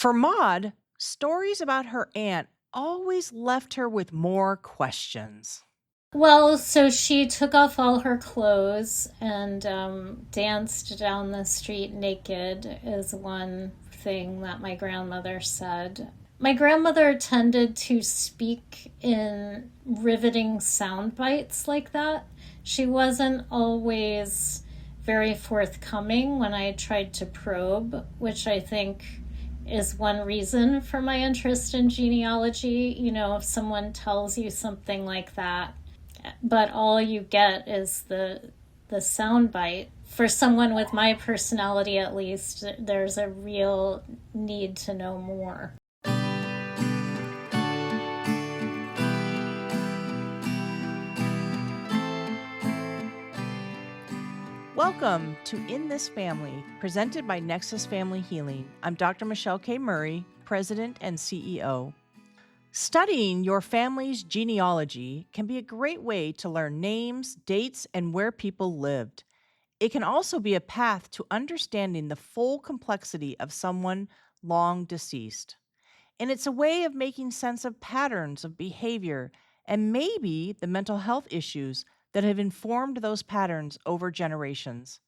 For Maud, stories about her aunt always left her with more questions. Well, so she took off all her clothes and danced down the street naked, is one thing that my grandmother said. My grandmother tended to speak in riveting sound bites like that. She wasn't always very forthcoming when I tried to probe, which I think is one reason for my interest in genealogy. You know, if someone tells you something like that, but all you get is the sound bite. For someone with my personality, at least, there's a real need to know more. Welcome to In This Family, presented by Nexus Family Healing. I'm Dr. Michelle K. Murray, President and CEO. Studying your family's genealogy can be a great way to learn names, dates, and where people lived. It can also be a path to understanding the full complexity of someone long deceased. And it's a way of making sense of patterns of behavior and maybe the mental health issues that have informed those patterns over generations.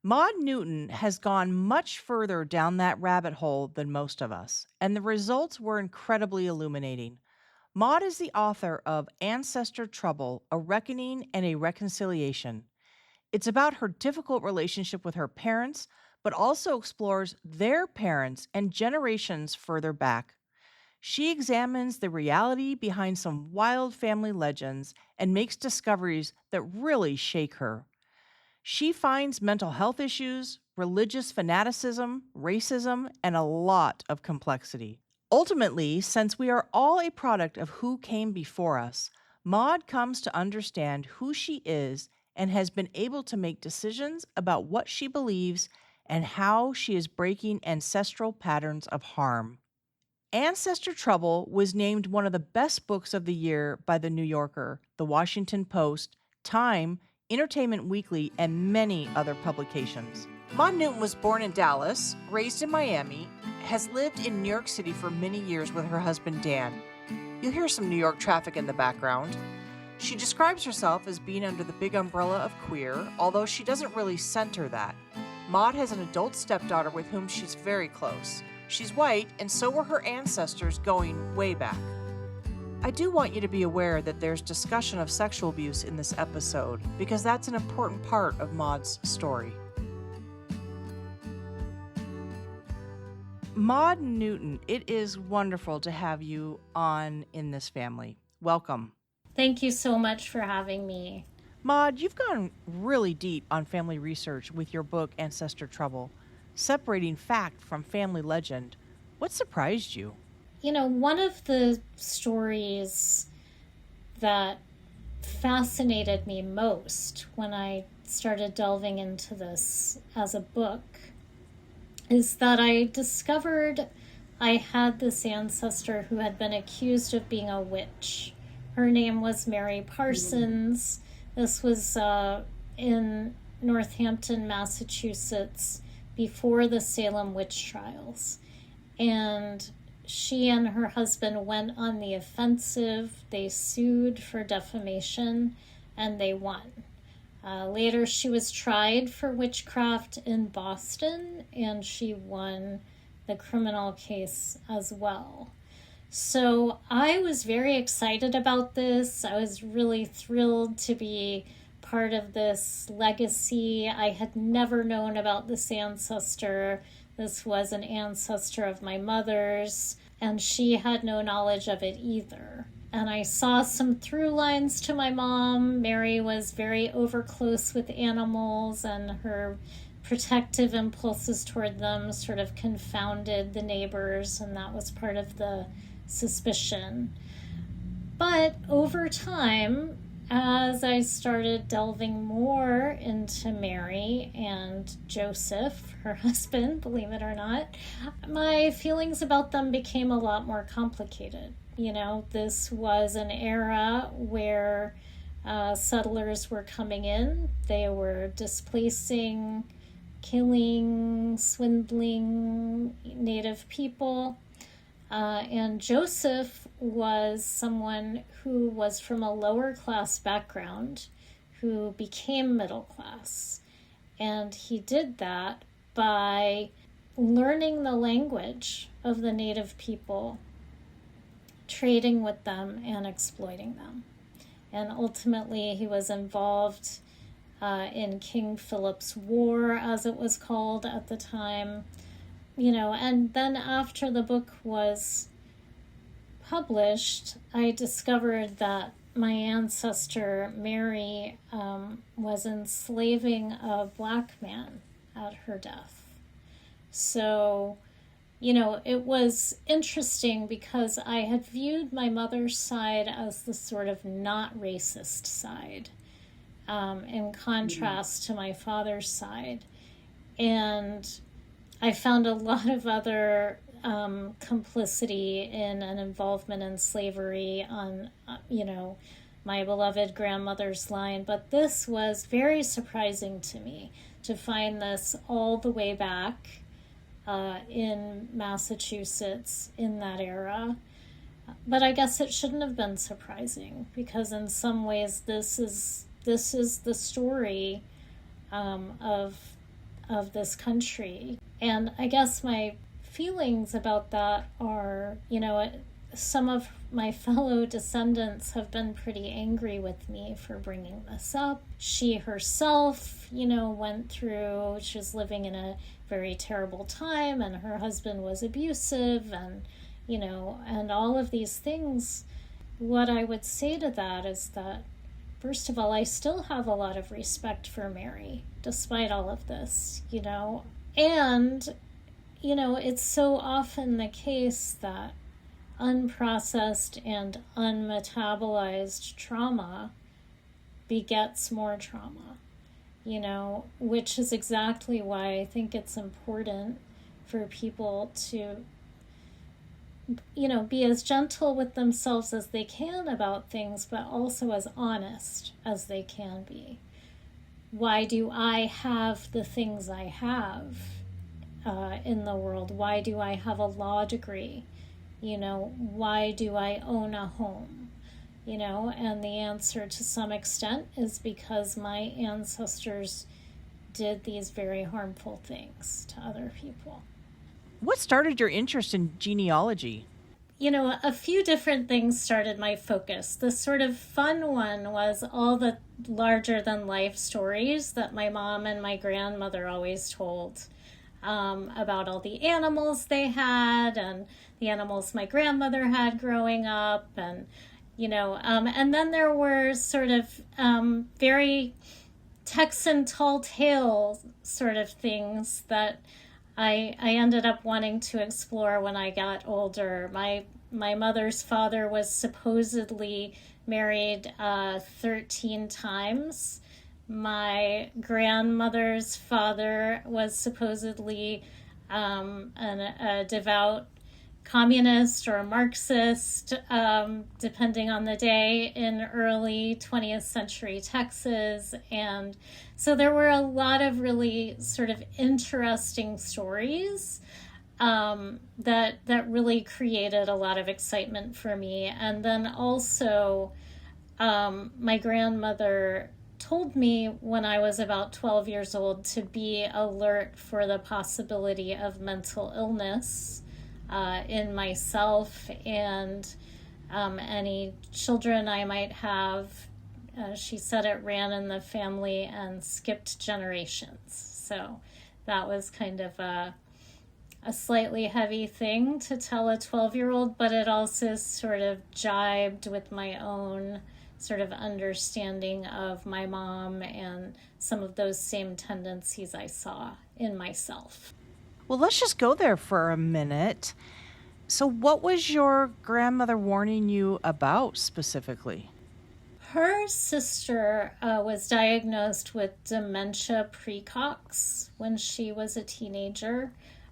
Maud Newton has gone much further down that rabbit hole than most of us, and the results were incredibly illuminating. Maud is the author of Ancestor Trouble, A Reckoning and a Reconciliation. It's about her difficult relationship with her parents, but also explores their parents and generations further back. She examines the reality behind some wild family legends and makes discoveries that really shake her. She finds mental health issues, religious fanaticism, racism, and a lot of complexity. Ultimately, since we are all a product of who came before us, Maud comes to understand who she is and has been able to make decisions about what she believes and how she is breaking ancestral patterns of harm. Ancestor Trouble was named one of the best books of the year by The New Yorker, The Washington Post, Time, Entertainment Weekly, and many other publications. Maud Newton was born in Dallas, raised in Miami, has lived in New York City for many years with her husband Dan. You'll hear some New York traffic in the background. She describes herself as being under the big umbrella of queer, although she doesn't really center that. Maud has an adult stepdaughter with whom she's very close. She's white, and so were her ancestors going way back. I do want you to be aware that there's discussion of sexual abuse in this episode, because that's an important part of Maud's story. Maud Newton, it is wonderful to have you on In This Family. Welcome. Thank you so much for having me. Maud, you've gone really deep on family research with your book, Ancestor Trouble, separating fact from family legend. What surprised you? You know, one of the stories that fascinated me most when I started delving into this as a book is that I discovered I had this ancestor who had been accused of being a witch. Her name was Mary Parsons. This was in Northampton, Massachusetts, before the Salem witch trials. And she and her husband went on the offensive. They sued for defamation, and they won. Later, she was tried for witchcraft in Boston, and she won the criminal case as well. So I was very excited about this. I was really thrilled to be part of this legacy. I had never known about this ancestor. This was an ancestor of my mother's, and she had no knowledge of it either. And I saw some through lines to my mom. Mary was very overclose with animals, and her protective impulses toward them sort of confounded the neighbors, and that was part of the suspicion. But over time, as I started delving more into Mary and Joseph, her husband, believe it or not, my feelings about them became a lot more complicated. You know, this was an era where settlers were coming in. They were displacing killing, swindling Native people. And Joseph was someone who was from a lower class background who became middle class. And he did that by learning the language of the Native people, trading with them, and exploiting them. And ultimately, he was involved in King Philip's War, as it was called at the time. And then after the book was published, I discovered that my ancestor, Mary, was enslaving a black man at her death. So, it was interesting because I had viewed my mother's side as the sort of not racist side, in contrast to my father's side. And I found a lot of other complicity in an involvement in slavery on, my beloved grandmother's line. But this was very surprising to me to find this all the way back in Massachusetts in that era. But I guess it shouldn't have been surprising, because in some ways this is the story of this country. And I guess my feelings about that are, some of my fellow descendants have been pretty angry with me for bringing this up. She herself, went through, she was living in a very terrible time, and her husband was abusive, and, and all of these things. What I would say to that is that, first of all, I still have a lot of respect for Mary, despite all of this, And, it's so often the case that unprocessed and unmetabolized trauma begets more trauma, which is exactly why I think it's important for people to, be as gentle with themselves as they can about things, but also as honest as they can be. Why do I have the things I have in the world? Why do I have a law degree? Why do I own a home? And the answer to some extent is because my ancestors did these very harmful things to other people. What started your interest in genealogy? A few different things started my focus. The sort of fun one was all the larger than life stories that my mom and my grandmother always told, about all the animals they had and the animals my grandmother had growing up. And, and then there were sort of very Texan tall tale sort of things that I ended up wanting to explore when I got older. My mother's father was supposedly married 13 times. My grandmother's father was supposedly a devout communist or a Marxist, depending on the day, in early 20th century Texas. And so there were a lot of really sort of interesting stories that really created a lot of excitement for me. And then also, my grandmother told me when I was about 12 years old to be alert for the possibility of mental illness in myself and any children I might have. She said it ran in the family and skipped generations. So that was kind of a slightly heavy thing to tell a 12-year-old, but it also sort of jibed with my own sort of understanding of my mom and some of those same tendencies I saw in myself. Well, let's just go there for a minute. So what was your grandmother warning you about specifically? Her sister was diagnosed with dementia precox when she was a teenager.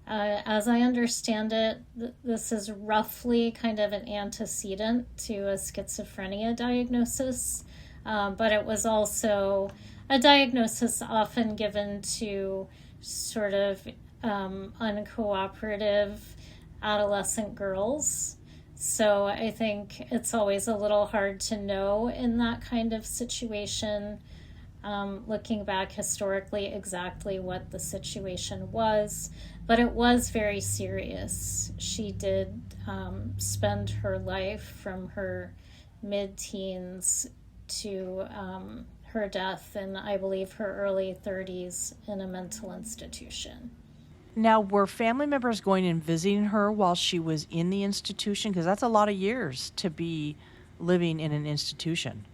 As I understand it, this is roughly kind of an antecedent to a schizophrenia diagnosis, but it was also a diagnosis often given to sort of uncooperative adolescent girls. So I think it's always a little hard to know in that kind of situation, looking back historically, exactly what the situation was. But it was very serious. She did spend her life from her mid-teens to her death in, I believe, her early 30s in a mental institution. Now, were family members going and visiting her while she was in the institution? Because that's a lot of years to be living in an institution.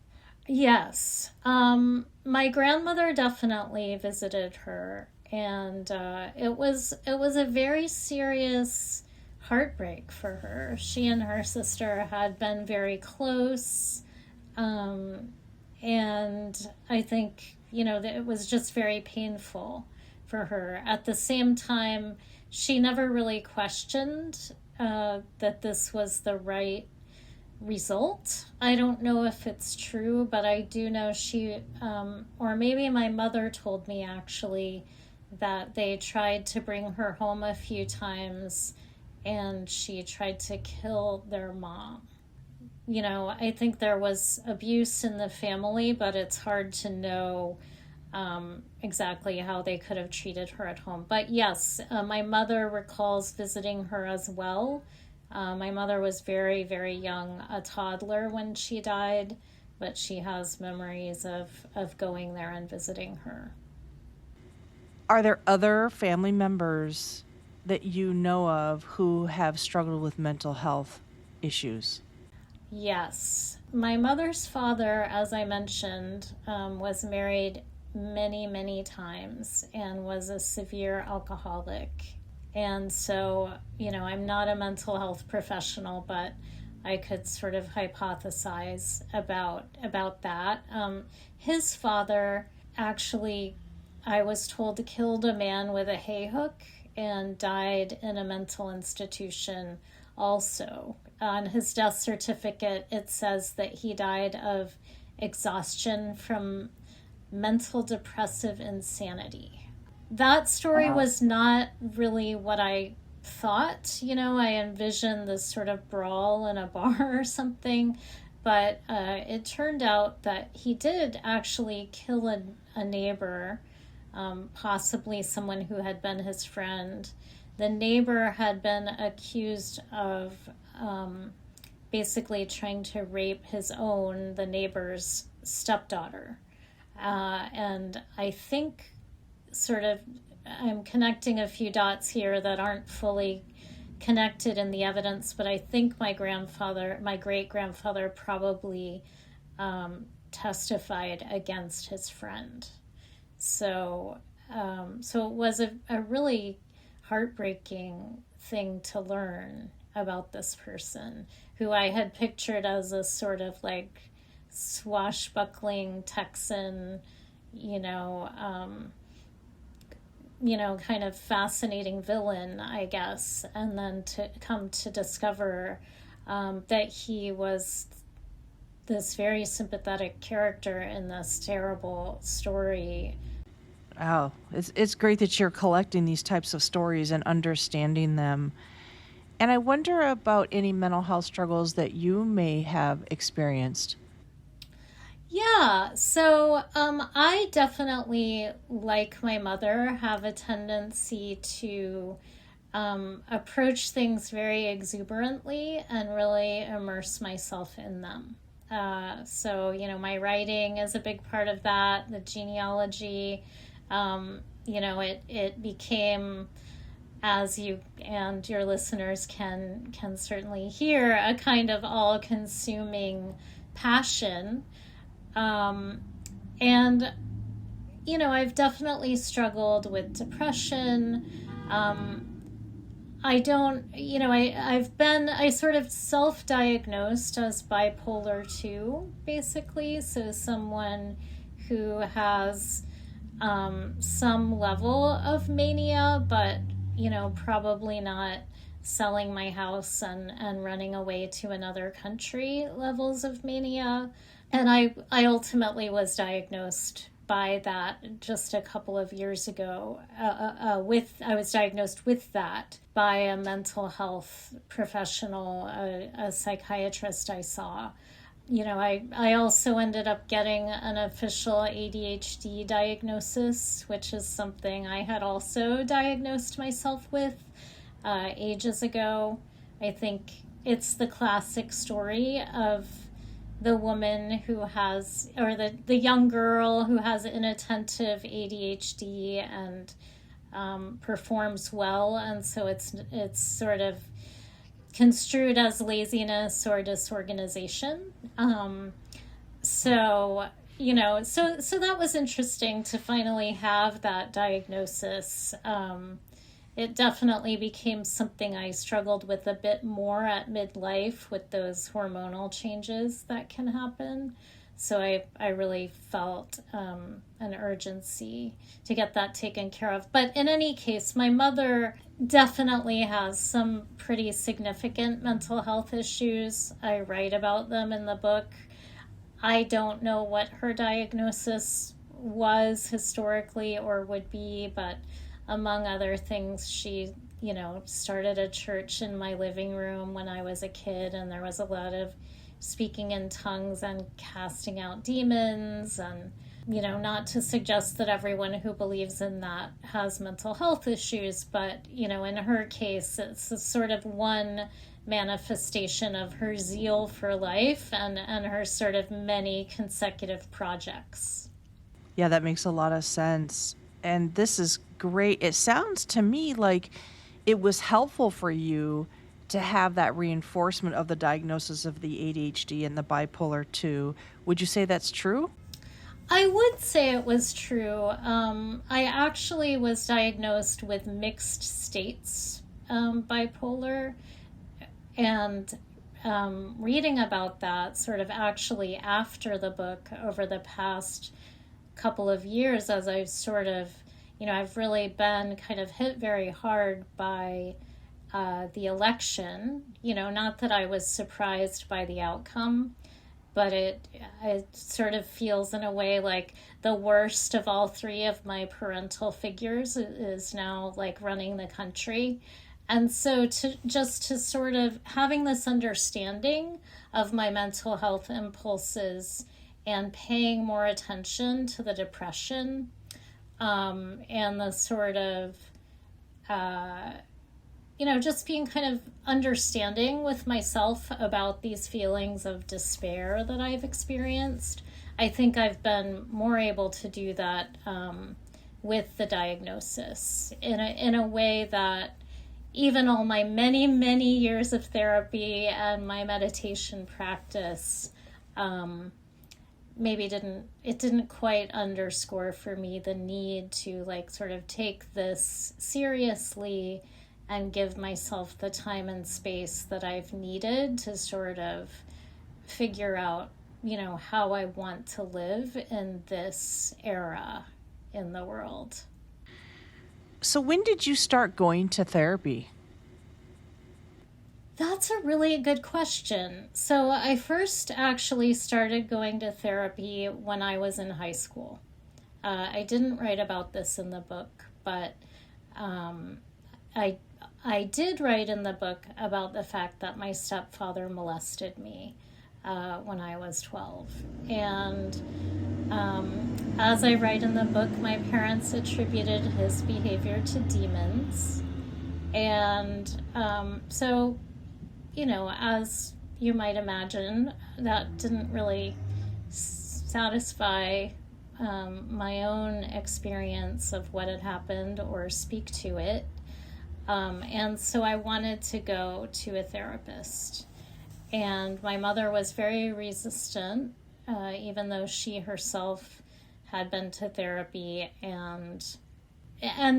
Yes. My grandmother definitely visited her, and it was a very serious heartbreak for her. She and her sister had been very close, and I think, that it was just very painful for her. At the same time, she never really questioned that this was the right result. I don't know if it's true, but I do know she, or maybe my mother told me actually, that they tried to bring her home a few times and she tried to kill their mom. I think there was abuse in the family, but it's hard to know exactly how they could have treated her at home. But yes, my mother recalls visiting her as well. My mother was very, very young, a toddler when she died, but she has memories of going there and visiting her. Are there other family members that you know of who have struggled with mental health issues? Yes. My mother's father, as I mentioned, was married many, many times and was a severe alcoholic. And so, I'm not a mental health professional, but I could sort of hypothesize about that. His father actually, I was told, killed a man with a hay hook and died in a mental institution also. On his death certificate, it says that he died of exhaustion from mental depressive insanity. That story was not really what I thought. I envisioned this sort of brawl in a bar or something, but it turned out that he did actually kill a neighbor, possibly someone who had been his friend. The neighbor had been accused of basically trying to rape the neighbor's stepdaughter. And I think I'm connecting a few dots here that aren't fully connected in the evidence, but I think my great grandfather probably testified against his friend. So it was a really heartbreaking thing to learn about this person who I had pictured as a sort of like swashbuckling Texan, kind of fascinating villain, I guess, and then to come to discover that he was this very sympathetic character in this terrible story. Oh, it's great that you're collecting these types of stories and understanding them. And I wonder about any mental health struggles that you may have experienced. Yeah, so I definitely, like my mother, have a tendency to approach things very exuberantly and really immerse myself in them. So, my writing is a big part of that, the genealogy. It became, as you and your listeners can certainly hear, a kind of all-consuming passion. And I've definitely struggled with depression. I don't, I sort of self-diagnosed as bipolar 2, basically. So someone who has some level of mania, but, probably not selling my house and running away to another country levels of mania. And I ultimately was diagnosed by that just a couple of years ago. I was diagnosed with that by a mental health professional, a psychiatrist I saw. I also ended up getting an official ADHD diagnosis, which is something I had also diagnosed myself with ages ago. I think it's the classic story of the woman who has, or the young girl who has inattentive ADHD and performs well, and so it's sort of construed as laziness or disorganization. So that was interesting to finally have that diagnosis. It definitely became something I struggled with a bit more at midlife with those hormonal changes that can happen. So I really felt an urgency to get that taken care of. But in any case, my mother definitely has some pretty significant mental health issues. I write about them in the book. I don't know what her diagnosis was historically or would be, but among other things, she, started a church in my living room when I was a kid, and there was a lot of speaking in tongues and casting out demons, and, not to suggest that everyone who believes in that has mental health issues, but, in her case, it's a sort of one manifestation of her zeal for life and her sort of many consecutive projects. Yeah, that makes a lot of sense. And this is great. It sounds to me like it was helpful for you to have that reinforcement of the diagnosis of the ADHD and the bipolar 2. Would you say that's true? I would say it was true. I actually was diagnosed with mixed states bipolar, and reading about that sort of actually after the book over the past couple of years, as I've sort of, I've really been kind of hit very hard by the election, not that I was surprised by the outcome, but it sort of feels in a way like the worst of all three of my parental figures is now like running the country. And so to sort of having this understanding of my mental health impulses and paying more attention to the depression and the sort of, just being kind of understanding with myself about these feelings of despair that I've experienced. I think I've been more able to do that with the diagnosis in a way that even all my many, many years of therapy and my meditation practice maybe didn't quite underscore for me the need to like sort of take this seriously and give myself the time and space that I've needed to sort of figure out, how I want to live in this era in the world. So when did you start going to therapy? That's a really good question. So I first actually started going to therapy when I was in high school. I didn't write about this in the book, but I did write in the book about the fact that my stepfather molested me when I was 12. And as I write in the book, my parents attributed his behavior to demons. And so, as you might imagine, that didn't really satisfy my own experience of what had happened or speak to it. And so I wanted to go to a therapist. And my mother was very resistant, even though she herself had been to therapy. And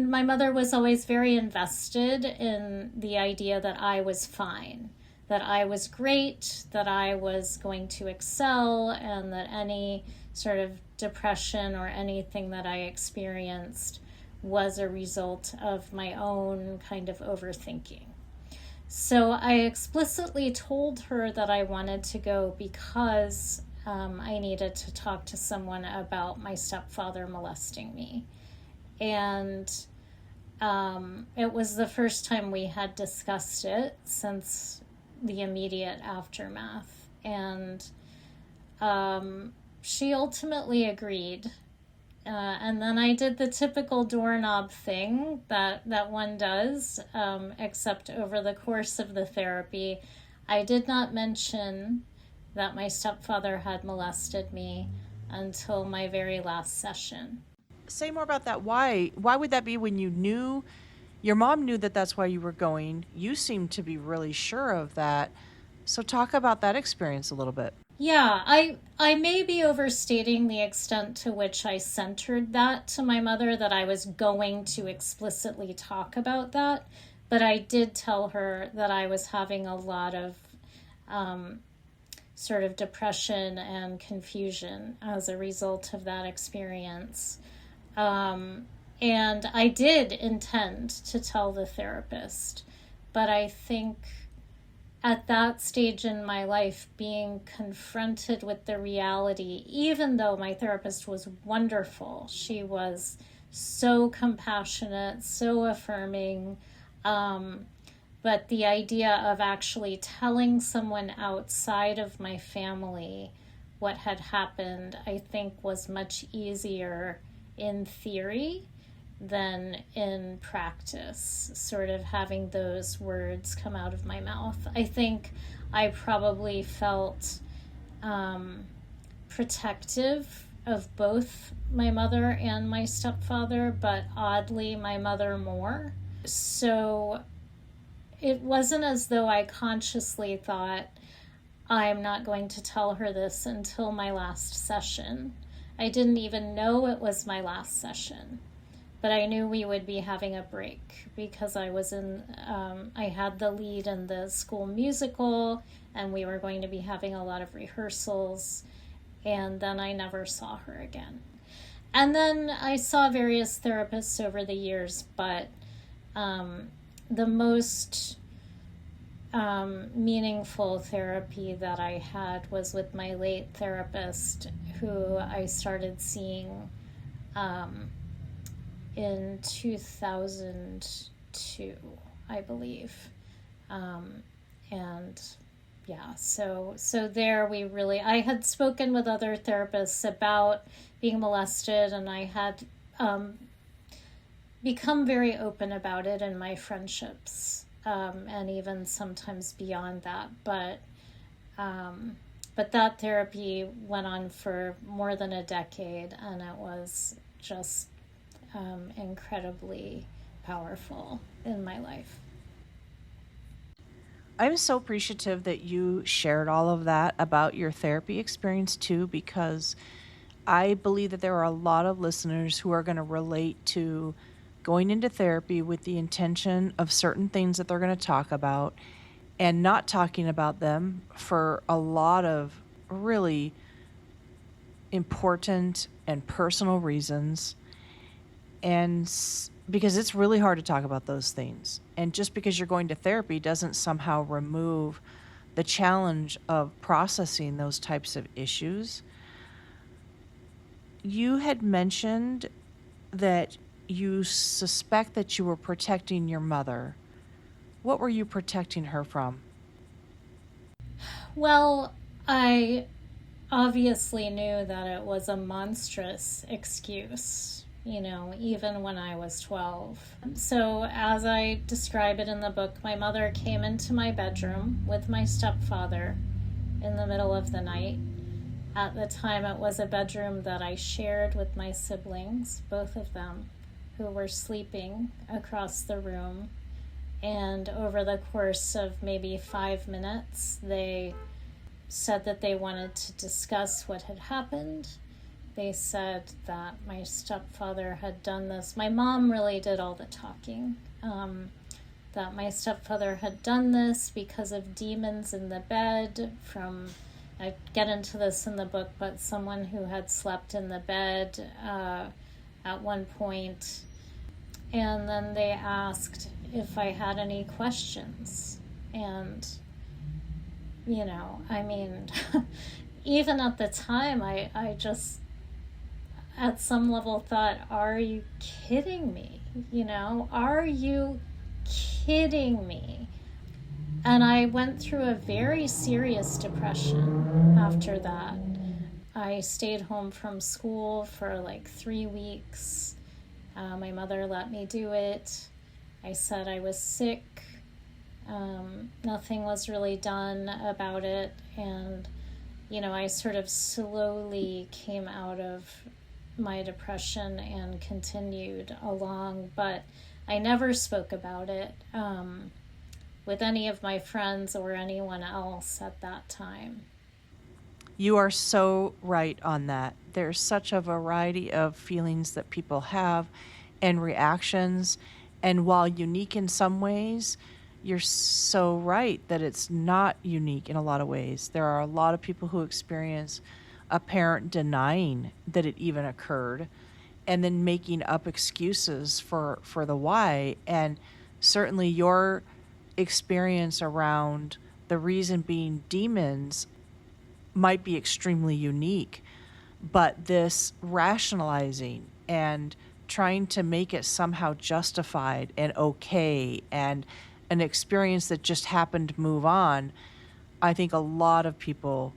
my mother was always very invested in the idea that I was fine, that I was great, that I was going to excel, and that any sort of depression or anything that I experienced was a result of my own kind of overthinking. So I explicitly told her that I wanted to go because I needed to talk to someone about my stepfather molesting me. And it was the first time we had discussed it since the immediate aftermath. And she ultimately agreed. And then I did the typical doorknob thing that one does, except over the course of the therapy, I did not mention that my stepfather had molested me until my very last session. Say more about that. Why would that be when you knew, your mom knew that that's why you were going? You seemed to be really sure of that. So talk about that experience a little bit. Yeah, I may be overstating the extent to which I centered that to my mother, that I was going to explicitly talk about that, but I did tell her that I was having a lot of sort of depression and confusion as a result of that experience. And I did intend to tell the therapist, but I think at that stage in my life, being confronted with the reality, even though my therapist was wonderful, she was so compassionate, so affirming, but the idea of actually telling someone outside of my family what had happened, I think was much easier in theory than in practice, sort of having those words come out of my mouth. I think I probably felt protective of both my mother and my stepfather, but oddly, my mother more. So it wasn't as though I consciously thought, I'm not going to tell her this until my last session. I didn't even know it was my last session. But I knew we would be having a break because I was I had the lead in the school musical, and we were going to be having a lot of rehearsals, and then I never saw her again. And then I saw various therapists over the years, but the most meaningful therapy that I had was with my late therapist, who I started seeing in 2002, I believe. And yeah, so there we really, I had spoken with other therapists about being molested, and I had become very open about it in my friendships, and even sometimes beyond that. But that therapy went on for more than a decade, and it was just incredibly powerful in my life. I'm so appreciative that you shared all of that about your therapy experience too, because I believe that there are a lot of listeners who are going to relate to going into therapy with the intention of certain things that they're going to talk about and not talking about them for a lot of really important and personal reasons. And because it's really hard to talk about those things. And just because you're going to therapy doesn't somehow remove the challenge of processing those types of issues. You had mentioned that you suspect that you were protecting your mother. What were you protecting her from? Well, I obviously knew that it was a monstrous excuse, even when I was 12. So as I describe it in the book, my mother came into my bedroom with my stepfather in the middle of the night. At the time, it was a bedroom that I shared with my siblings, both of them, who were sleeping across the room. And over the course of maybe 5 minutes, they said that they wanted to discuss what had happened. They said that my stepfather had done this. My mom really did all the talking. That my stepfather had done this because of demons in the bed from, I get into this in the book, but someone who had slept in the bed at one point. And then they asked if I had any questions. And, even at the time, I just, at some level, thought, are you kidding me? Are you kidding me? And I went through a very serious depression after that. I stayed home from school for like 3 weeks. My mother let me do it. I said I was sick. Nothing was really done about it. And, I sort of slowly came out of my depression and continued along, but I never spoke about it with any of my friends or anyone else at that time. You are so right on that. There's such a variety of feelings that people have and reactions. And while unique in some ways, you're so right that it's not unique in a lot of ways. There are a lot of people who experience a parent denying that it even occurred and then making up excuses for the why. And certainly your experience around the reason being demons might be extremely unique, but this rationalizing and trying to make it somehow justified and okay and an experience that just happened to move on, I think a lot of people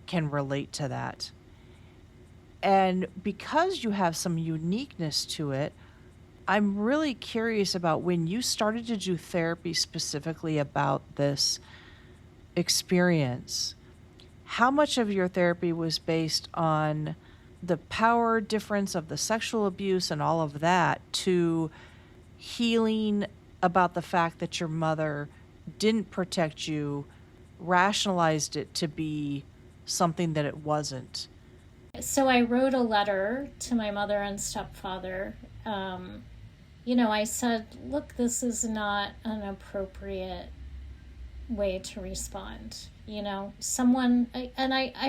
can relate to that. And because you have some uniqueness to it, I'm really curious about when you started to do therapy specifically about this experience. How much of your therapy was based on the power difference of the sexual abuse and all of that to healing about the fact that your mother didn't protect you, rationalized it to be something that it wasn't? So I wrote a letter to my mother and stepfather. I said, look, this is not an appropriate way to respond. I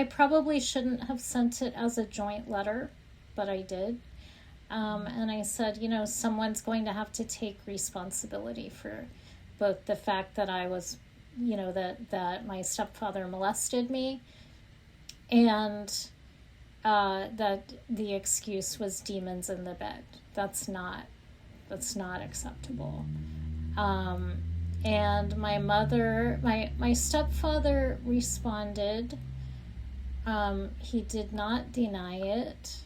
probably shouldn't have sent it as a joint letter, but I did. And I said, someone's going to have to take responsibility for both the fact that I was, that my stepfather molested me, and that the excuse was demons in the bed. That's not acceptable. And my stepfather responded. He did not deny it.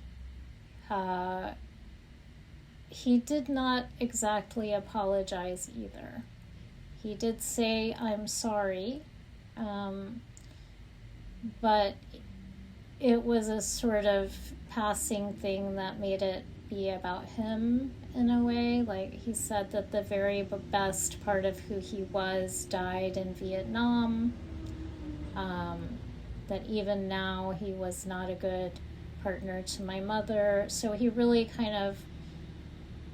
He did not exactly apologize either. He did say, I'm sorry. But it was a sort of passing thing that made it be about him in a way. Like, he said that the very best part of who he was died in Vietnam, that even now he was not a good partner to my mother. So he really kind of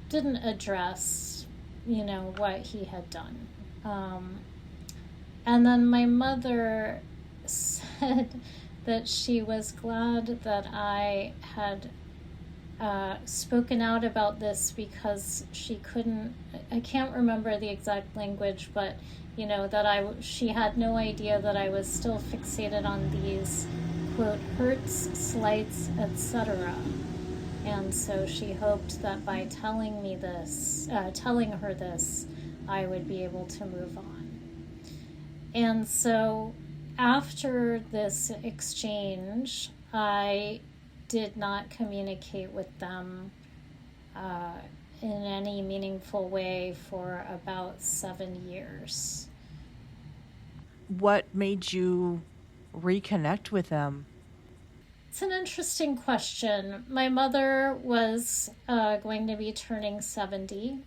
didn't address, what he had done. And then my mother said that she was glad that I had spoken out about this because I can't remember the exact language, but she had no idea that I was still fixated on these, quote, hurts, slights, etc. And so she hoped that by telling her this, I would be able to move on. And so after this exchange, I did not communicate with them in any meaningful way for about 7 years. What made you reconnect with them? It's an interesting question. My mother was going to be turning 70.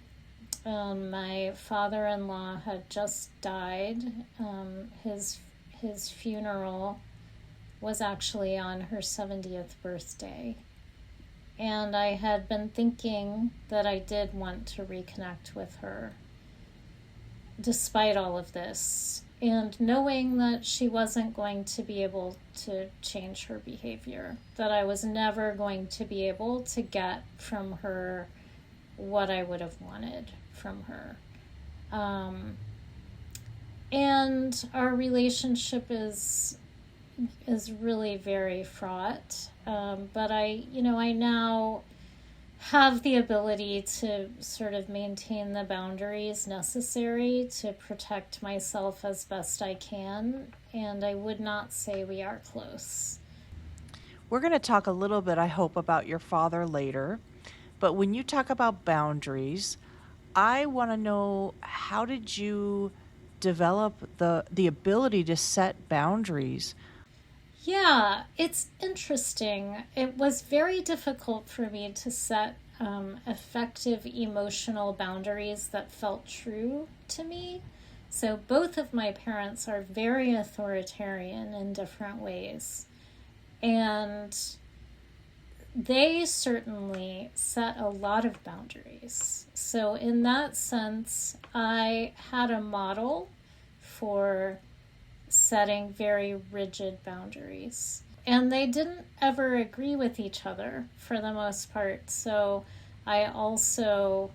My father-in-law had just died. His funeral was actually on her 70th birthday. And I had been thinking that I did want to reconnect with her, despite all of this, and knowing that she wasn't going to be able to change her behavior, that I was never going to be able to get from her what I would have wanted from her. And our relationship is, is really very fraught. But I now have the ability to sort of maintain the boundaries necessary to protect myself as best I can. And I would not say we are close. We're going to talk a little bit, I hope, about your father later. But when you talk about boundaries, I want to know, how did you develop the ability to set boundaries? Yeah, it's interesting. It was very difficult for me to set effective emotional boundaries that felt true to me. So both of my parents are very authoritarian in different ways. And they certainly set a lot of boundaries. So, in that sense, I had a model for setting very rigid boundaries. And they didn't ever agree with each other for the most part. So, I also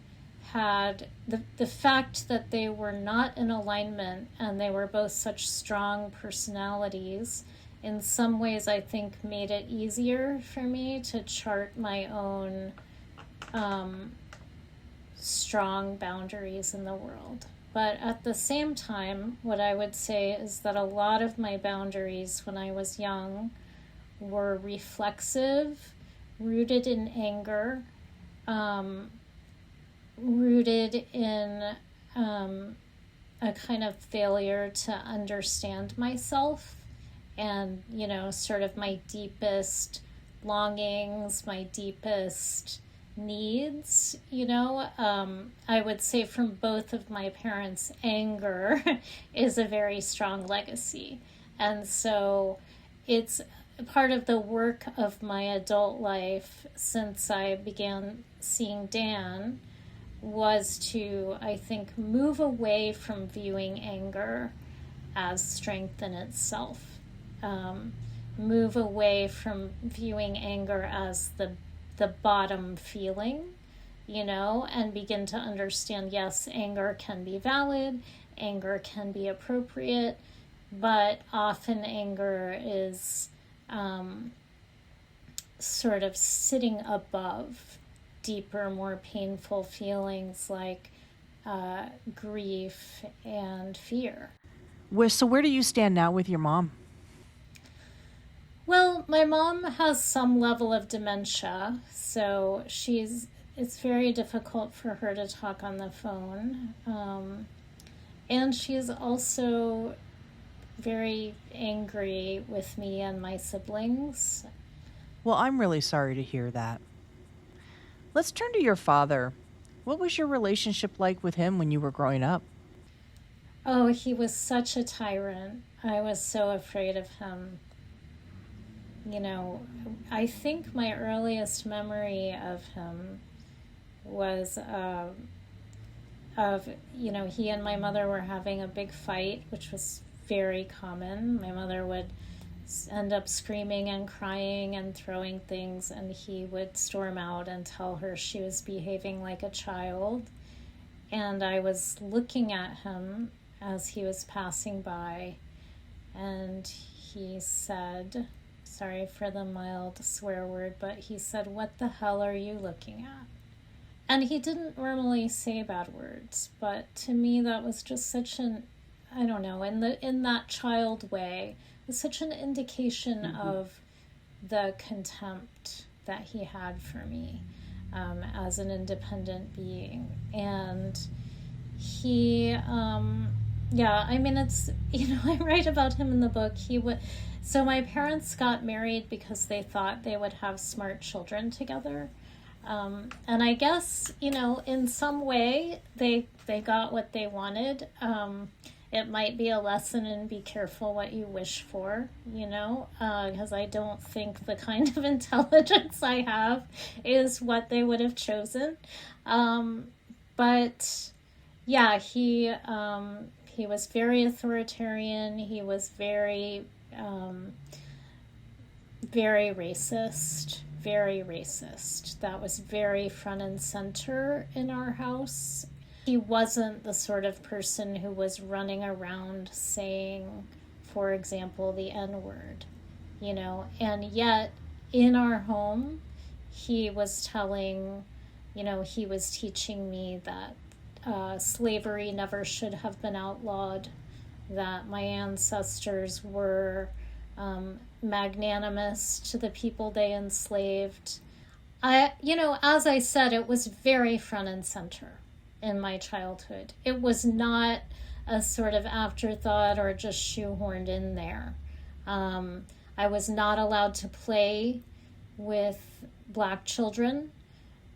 had the fact that they were not in alignment and they were both such strong personalities. In some ways, I think made it easier for me to chart my own strong boundaries in the world. But at the same time, what I would say is that a lot of my boundaries when I was young were reflexive, rooted in anger, rooted in a kind of failure to understand myself. And, sort of my deepest longings, my deepest needs, I would say from both of my parents, anger is a very strong legacy. And so it's part of the work of my adult life since I began seeing Dan was to, I think, move away from viewing anger as strength in itself. Move away from viewing anger as the bottom feeling, and begin to understand, yes, anger can be valid, anger can be appropriate, but often anger is sort of sitting above deeper, more painful feelings like grief and fear. So where do you stand now with your mom? Well, my mom has some level of dementia, so it's very difficult for her to talk on the phone. And she's also very angry with me and my siblings. Well, I'm really sorry to hear that. Let's turn to your father. What was your relationship like with him when you were growing up? Oh, he was such a tyrant. I was so afraid of him. I think my earliest memory of him was he and my mother were having a big fight, which was very common. My mother would end up screaming and crying and throwing things, and he would storm out and tell her she was behaving like a child. And I was looking at him as he was passing by, and he said, sorry for the mild swear word, but he said, "What the hell are you looking at?" And he didn't normally say bad words, but to me that was just such an, I don't know, in that child way, it was such an indication of the contempt that he had for me as an independent being. And he, it's, I write about him in the book. So my parents got married because they thought they would have smart children together. And I guess, in some way they got what they wanted. It might be a lesson in be careful what you wish for, because I don't think the kind of intelligence I have is what they would have chosen. But yeah, he was very authoritarian. He was very, very racist. Very racist. That was very front and center in our house. He wasn't the sort of person who was running around saying, for example, the N-word. and yet in our home, he was he was teaching me that slavery never should have been outlawed, that my ancestors were magnanimous to the people they enslaved. As I said, it was very front and center in my childhood. It was not a sort of afterthought or just shoehorned in there. I was not allowed to play with black children.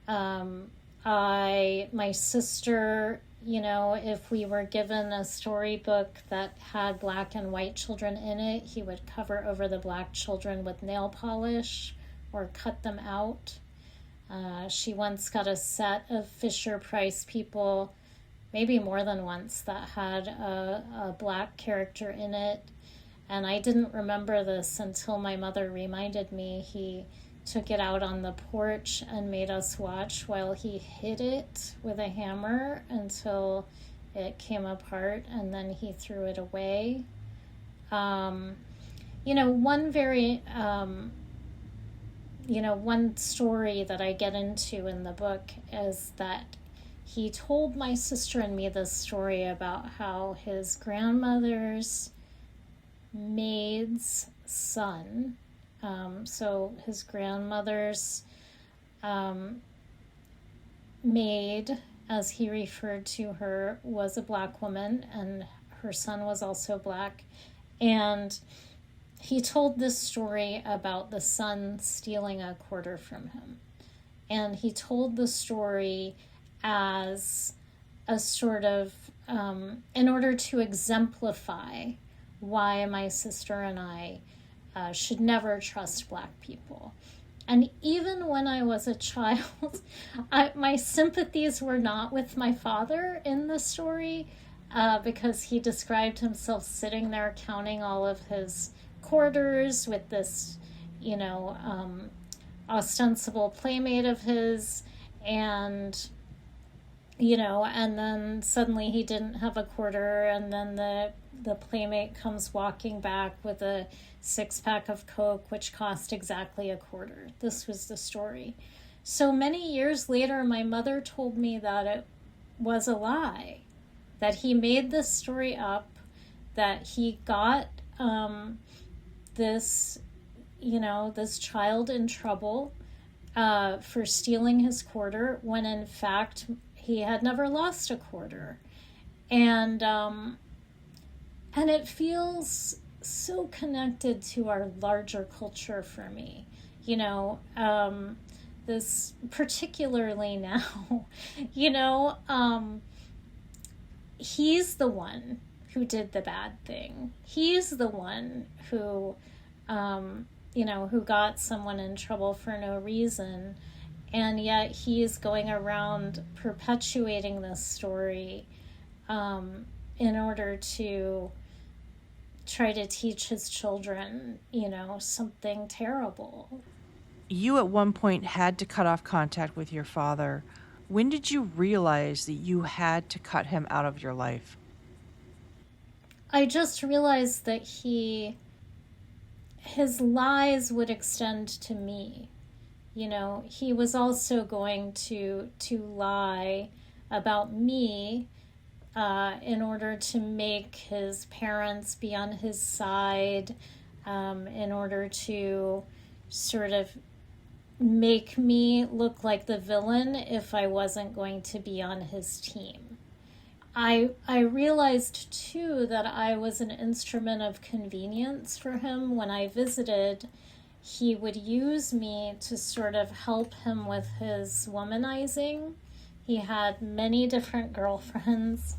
My sister, if we were given a storybook that had black and white children in it, he would cover over the black children with nail polish or cut them out. She once got a set of Fisher-Price people, maybe more than once, that had a black character in it. And I didn't remember this until my mother reminded me. He took it out on the porch and made us watch while he hit it with a hammer until it came apart, and then he threw it away. One story that I get into in the book is that he told my sister and me this story about how his grandmother's maid's son, so his grandmother's maid, as he referred to her, was a black woman, and her son was also black. And he told this story about the son stealing a quarter from him. And he told the story as a sort of, in order to exemplify why my sister and I should never trust black people. And even when I was a child, my sympathies were not with my father in the story, because he described himself sitting there counting all of his quarters with this, ostensible playmate of his, and then suddenly he didn't have a quarter, and then the playmate comes walking back with a 6-pack of Coke, which cost exactly a quarter. This was the story. So many years later, my mother told me that it was a lie, that he made this story up, that he got this child in trouble for stealing his quarter, when in fact he had never lost a quarter. And it feels so connected to our larger culture for me. This particularly now, he's the one who did the bad thing. He's the one who, who got someone in trouble for no reason. And yet he's going around perpetuating this story in order to try to teach his children, something terrible. You at one point had to cut off contact with your father. When did you realize that you had to cut him out of your life? I just realized that his lies would extend to me. He was also going to lie about me in order to make his parents be on his side, in order to sort of make me look like the villain if I wasn't going to be on his team. I realized too that I was an instrument of convenience for him. When I visited, he would use me to sort of help him with his womanizing. He had many different girlfriends.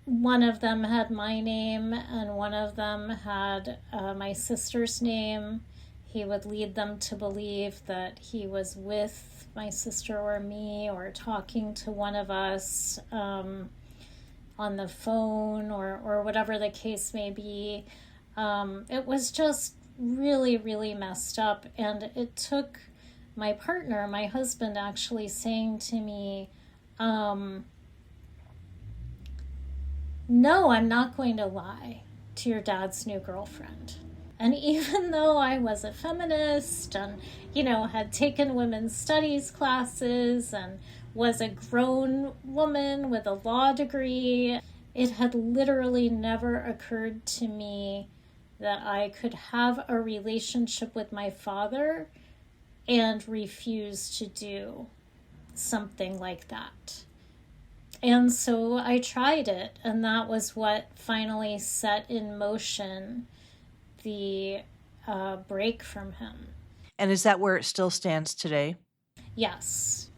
One of them had my name, and one of them had my sister's name. He would lead them to believe that he was with my sister or me, or talking to one of us on the phone, or whatever the case may be. It was just really, really messed up. And it took my partner, my husband, actually saying to me, no, I'm not going to lie to your dad's new girlfriend. And even though I was a feminist and, had taken women's studies classes and was a grown woman with a law degree, it had literally never occurred to me that I could have a relationship with my father and refuse to do something like that. And so I tried it, and that was what finally set in motion the break from him. And is that where it still stands today? Yes.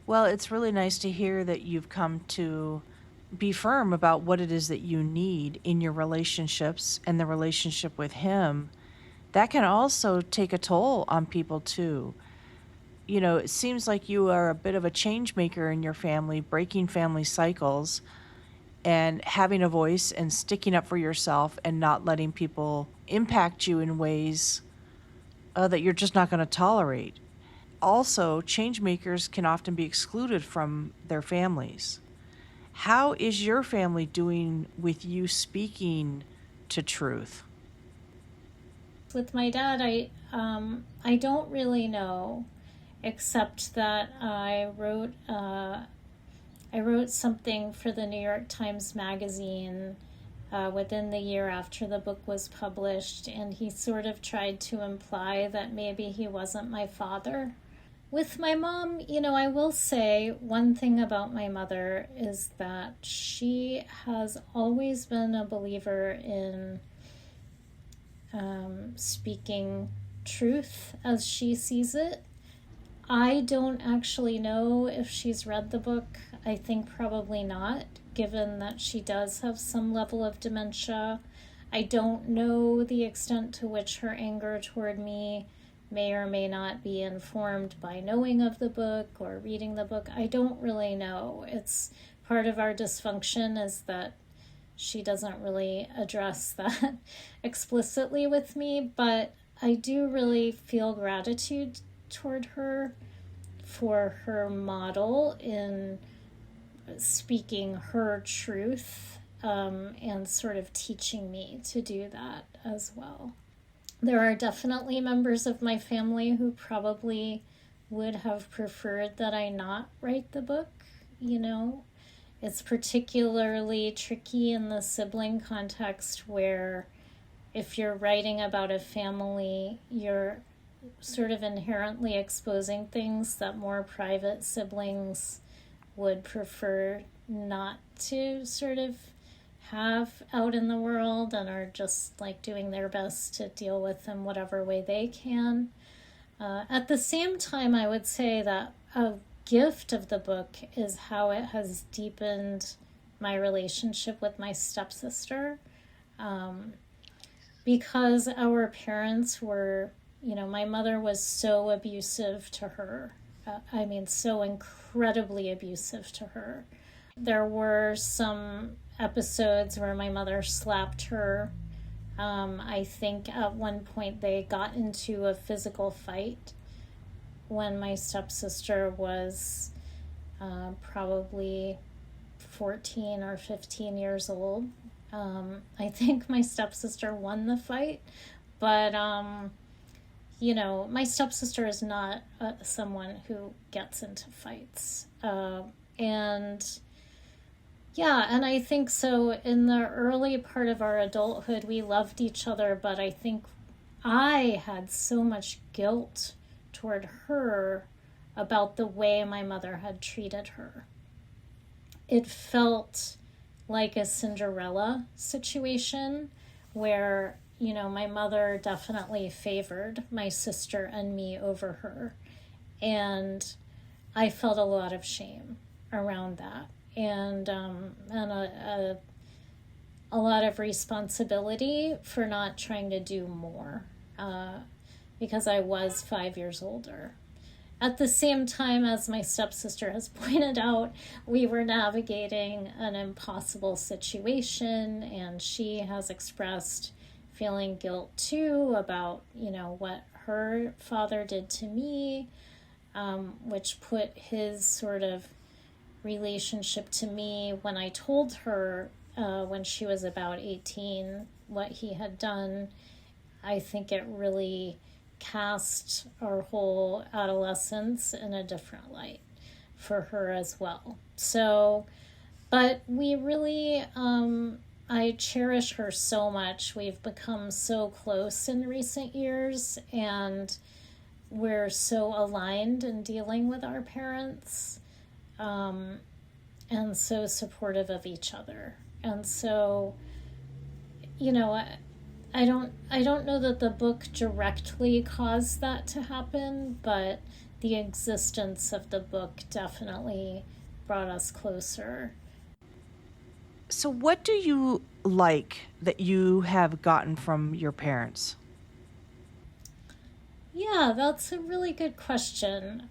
Well, it's really nice to hear that you've come to be firm about what it is that you need in your relationships and the relationship with him. That can also take a toll on people too. It seems like you are a bit of a change maker in your family, breaking family cycles and having a voice and sticking up for yourself and not letting people impact you in ways that you're just not going to tolerate. Also, change makers can often be excluded from their families. How is your family doing with you speaking to truth? With my dad, I don't really know, except that I wrote something for the New York Times Magazine within the year after the book was published, and he sort of tried to imply that maybe he wasn't my father. With my mom, I will say one thing about my mother is that she has always been a believer in speaking truth as she sees it. I don't actually know if she's read the book. I think probably not, given that she does have some level of dementia. I don't know the extent to which her anger toward me may or may not be informed by knowing of the book or reading the book. I don't really know. It's part of our dysfunction is that she doesn't really address that explicitly with me, but I do really feel gratitude toward her for her model in speaking her truth and sort of teaching me to do that as well. There are definitely members of my family who probably would have preferred that I not write the book. It's particularly tricky in the sibling context where if you're writing about a family, you're sort of inherently exposing things that more private siblings would prefer not to sort of have out in the world and are just like doing their best to deal with them whatever way they can. At the same time, I would say that a gift of the book is how it has deepened my relationship with my stepsister. Because our parents were, my mother was so abusive to her. So incredibly abusive to her. There were some episodes where my mother slapped her. I think at one point they got into a physical fight when my stepsister was probably 14 or 15 years old. I think my stepsister won the fight, but my stepsister is not someone who gets into fights. And I think so in the early part of our adulthood, we loved each other, but I think I had so much guilt toward her about the way my mother had treated her. It felt like a Cinderella situation where, my mother definitely favored my sister and me over her. And I felt a lot of shame around that. And a lot of responsibility for not trying to do more because I was 5 years older. At the same time, as my stepsister has pointed out, we were navigating an impossible situation, and she has expressed feeling guilt too about, what her father did to me, which put his sort of relationship to me when I told her when she was about 18 what he had done. I think it really cast our whole adolescence in a different light for her as well. So, but we really, I cherish her so much. We've become so close in recent years, and we're so aligned in dealing with our parents, and so supportive of each other. And so, you know, I don't know that the book directly caused that to happen, but the existence of the book definitely brought us closer. So, what do you like that you have gotten from your parents? Yeah, that's a really good question.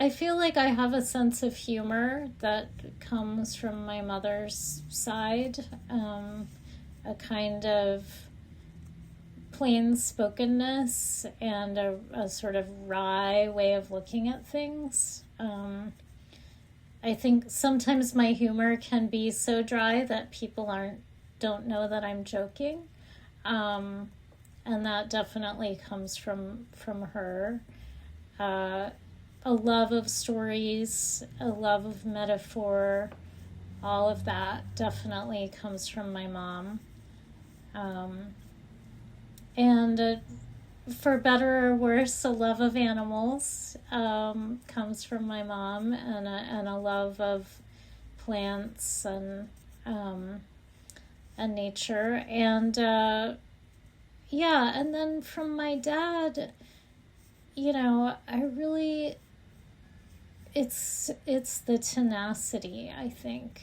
I feel like I have a sense of humor that comes from my mother's side, a kind of plain spokenness and a sort of wry way of looking at things. I think sometimes my humor can be so dry that people don't know that I'm joking, and that definitely comes from her. A love of stories, a love of metaphor, all of that definitely comes from my mom. And for better or worse, a love of animals comes from my mom, and a love of plants and nature. And yeah, and then from my dad, I really, it's the tenacity, I think.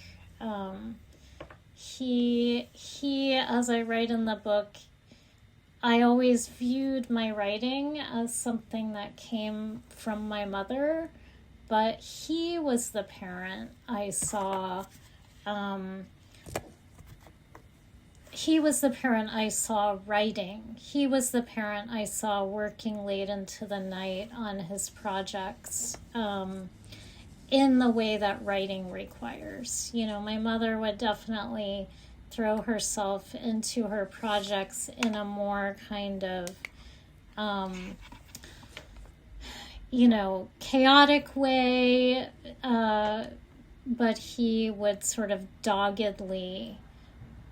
He, as I write in the book, I always viewed my writing as something that came from my mother, but he was the parent I saw. He was the parent I saw writing. He was the parent I saw working late into the night on his projects, in the way that writing requires. My mother would definitely throw herself into her projects in a more kind of, chaotic way, but he would sort of doggedly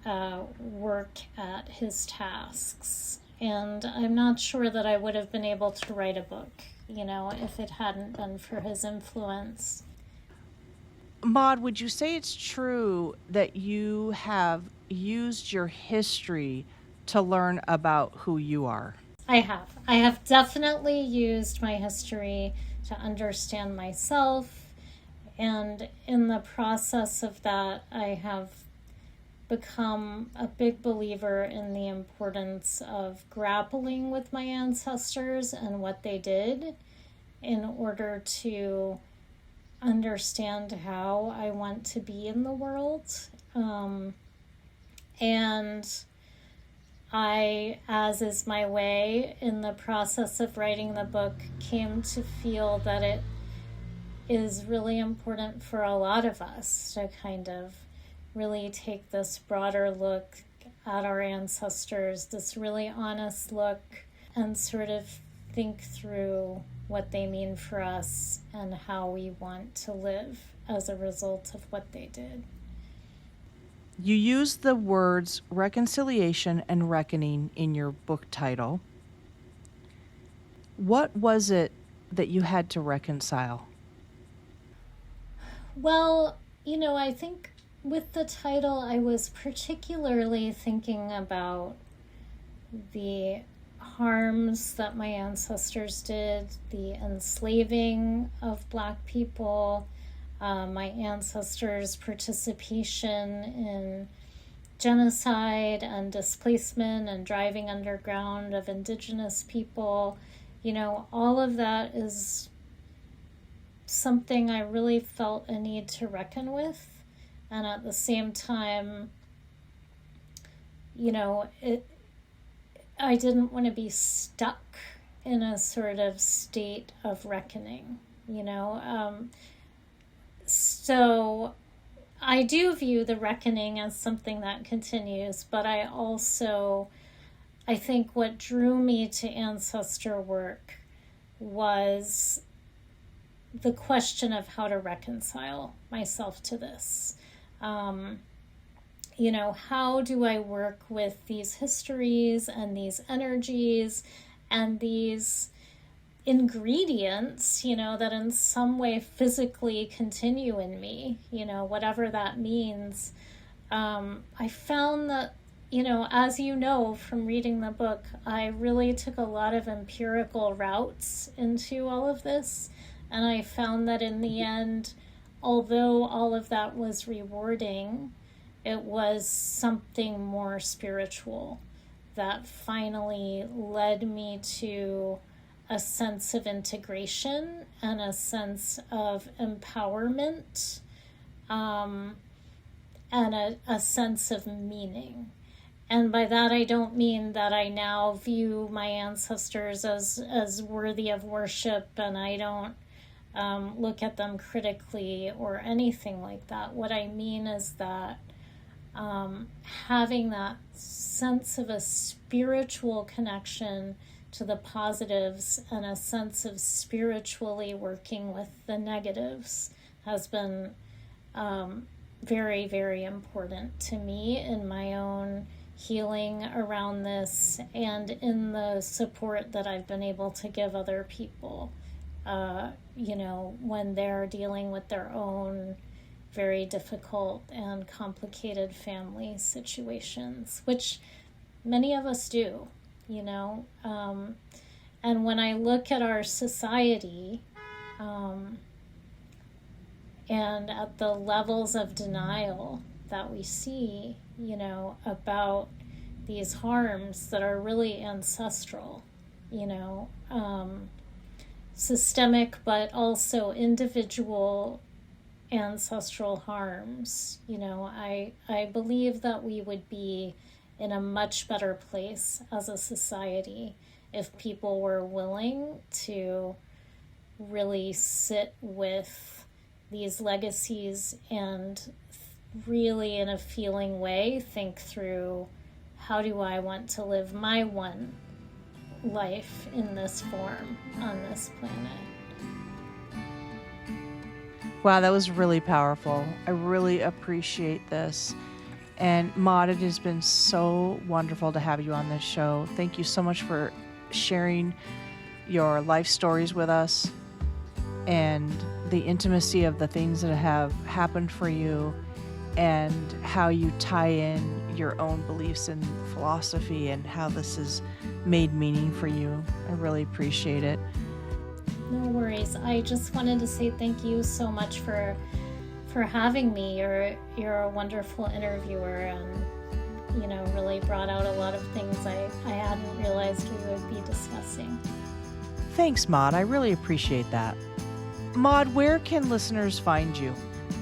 work at his tasks. And I'm not sure that I would have been able to write a book, if it hadn't been for his influence. Maud, would you say it's true that you have used your history to learn about who you are? I have. I have definitely used my history to understand myself. And in the process of that, I have become a big believer in the importance of grappling with my ancestors and what they did in order to understand how I want to be in the world. And I, as is my way, in the process of writing the book, came to feel that it is really important for a lot of us to kind of really take this broader look at our ancestors, this really honest look, and sort of think through what they mean for us and how we want to live as a result of what they did. You use the words reconciliation and reckoning in your book title. What was it that you had to reconcile? Well, I think with the title, I was particularly thinking about the harms that my ancestors did, the enslaving of Black people, my ancestors' participation in genocide and displacement and driving underground of Indigenous people. All of that is something I really felt a need to reckon with. And at the same time, I didn't want to be stuck in a sort of state of reckoning, So I do view the reckoning as something that continues, but I also I think what drew me to ancestor work was the question of how to reconcile myself to this. How do I work with these histories and these energies and these ingredients, that in some way physically continue in me, whatever that means. I found that, as you know from reading the book, I really took a lot of empirical routes into all of this. And I found that in the end, although all of that was rewarding, it was something more spiritual that finally led me to a sense of integration and a sense of empowerment, and a sense of meaning. And by that, I don't mean that I now view my ancestors as worthy of worship, and I don't look at them critically or anything like that. What I mean is that having that sense of a spiritual connection to the positives and a sense of spiritually working with the negatives has been very, very important to me in my own healing around this and in the support that I've been able to give other people, when they're dealing with their own very difficult and complicated family situations, which many of us do, and when I look at our society, and at the levels of denial that we see, about these harms that are really ancestral, systemic, but also individual ancestral harms. I believe that we would be in a much better place as a society if people were willing to really sit with these legacies and really, in a feeling way, think through, how do I want to live my one life in this form on this planet? Wow, that was really powerful. I really appreciate this. And Maud, it has been so wonderful to have you on this show. Thank you so much for sharing your life stories with us and the intimacy of the things that have happened for you and how you tie in your own beliefs and philosophy and how this has made meaning for you. I really appreciate it. No worries. I just wanted to say thank you so much for having me. You're a wonderful interviewer, and really brought out a lot of things I hadn't realized we would be discussing. Thanks, Maud. I really appreciate that. Maud, where can listeners find you?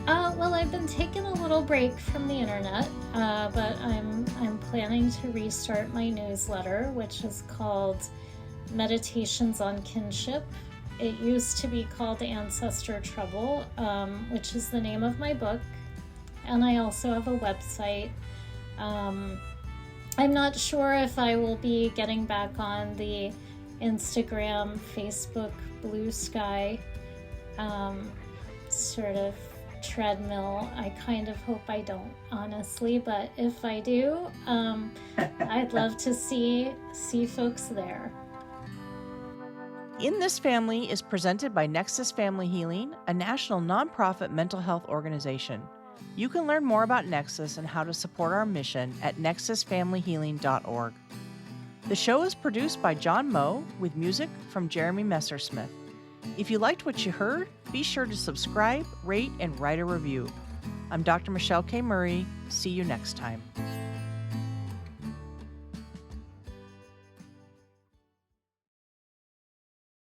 Well, I've been taking a little break from the internet, but I'm planning to restart my newsletter, which is called Meditations on Kinship. It used to be called Ancestor Trouble, which is the name of my book, and I also have a website. I'm not sure if I will be getting back on the Instagram, Facebook, Blue Sky sort of treadmill. I kind of hope I don't, honestly, but if I do, I'd love to see folks there. In This Family is presented by Nexus Family Healing, a national nonprofit mental health organization. You can learn more about Nexus and how to support our mission at nexusfamilyhealing.org. The show is produced by John Moe with music from Jeremy Messersmith. If you liked what you heard, be sure to subscribe, rate, and write a review. I'm Dr. Michelle K. Murray. See you next time.